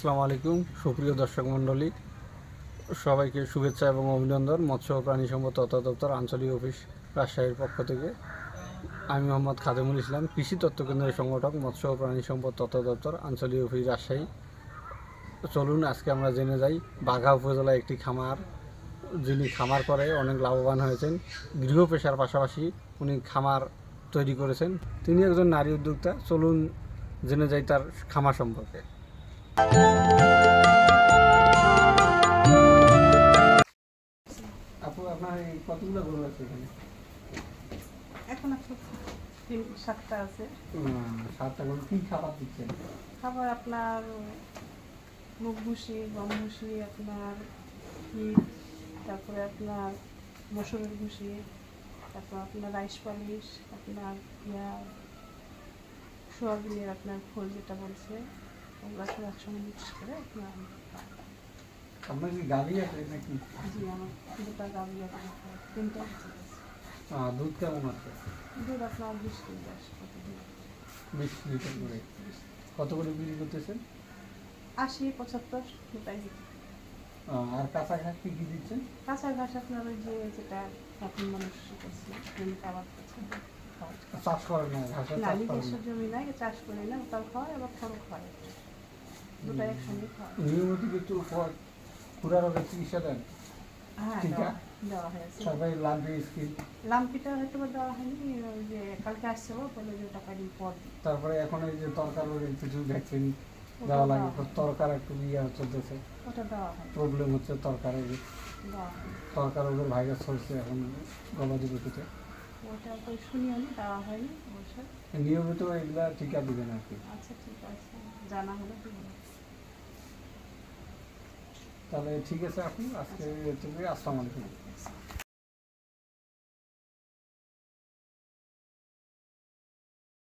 আসসালামু আলাইকুম সুপ্রিয় দর্শক মণ্ডলী, সবাইকে শুভেচ্ছা এবং অভিনন্দন। মৎস্য ও প্রাণী সম্পদ দপ্তর আঞ্চলিক অফিস রাজশাহীর পক্ষ থেকে আমি মোহাম্মদ খাদেমুল ইসলাম, কৃষি তত্ত্ব কেন্দ্রের সংগঠক, মৎস্য ও প্রাণী সম্পদ দপ্তর আঞ্চলিক অফিস রাজশাহী। চলুন আজকে আমরা জেনে যাই বাঘা উপজেলায় একটি খামার, যিনি খামার করে অনেক লাভবান হয়েছেন। গৃহ পেশার পাশাপাশি উনি খামার তৈরি করেছেন। তিনি একজন নারী উদ্যোক্তা। চলুন জেনে যাই তার খামার সম্পর্কে। আপু, আপনার কতগুলো গরু আছে এখানে? এখন 7টা আছে। 7টা গরু। কি খাবার দিচ্ছেন? খাবার আপনার মুগ ভুসি, গম ভুসি, আপনার হিট, তারপরে আপনার মসুরের ভুসি, তারপর আপনার রাইস পালিশ, আপনার সোয়াবিনের আপনার খোল যেটা বলছে, ওগুলো সব একসঙ্গে মিক্স করে আপনার কি গাভী আছে নাকি? জি, আমার 2টা গাভী আছে, 3টা। দুধ কেমন আছে? দুধ আপনার 20 লিটার আসে প্রতিদিন। 20 লিটার করে। কত করে বিক্রি করতেছেন? 80, 75 দুটাই। আর কাঁচা ঘাস কি দিচ্ছেন? কাঁচা ঘাস আপনার ওই যেটা এখন মানুষ করছে, জমিতে আবাদ করছে। চাষ করে না, ঘাসের চাষ করে না। জমি নাই, চাষ করে না, ওটাও খাওয়ায় আবার খড়ও খাওয়ায়, দুটাই একসঙ্গে খাওয়ায়। নিয়মিত একটু খুরা রোগের চিকিৎসা দেন? হ্যাঁ, দেওয়া হয়েছে। সবাই লাম্পি স্কিন লাম্পিটা হয়তো দেওয়া হয়নি, ওই যে কালকে আসছে বলে যে ওটা কয়েকদিন পর। তারপরে এখন এই যে তরকার রোগের কিছু ভ্যাকসিন দেওয়া লাগে, তরকার একটু চলতেছে, ওটা দেওয়া হয়, প্রবলেম হচ্ছে তরকারে, দেওয়া হয়। তরকার রোগের ভাইরাস হচ্ছে এখন গবাদি পশুতে। ওটা তো শুনিও নি, দেওয়া হয়নি অবশ্যই। নিয়মিত এগুলা টিকা দিবেন আর কি। আচ্ছা, ঠিক আছে, জানা হলো। তাহলে ঠিক আছে আপু, আজকে আসসালামু আলাইকুম।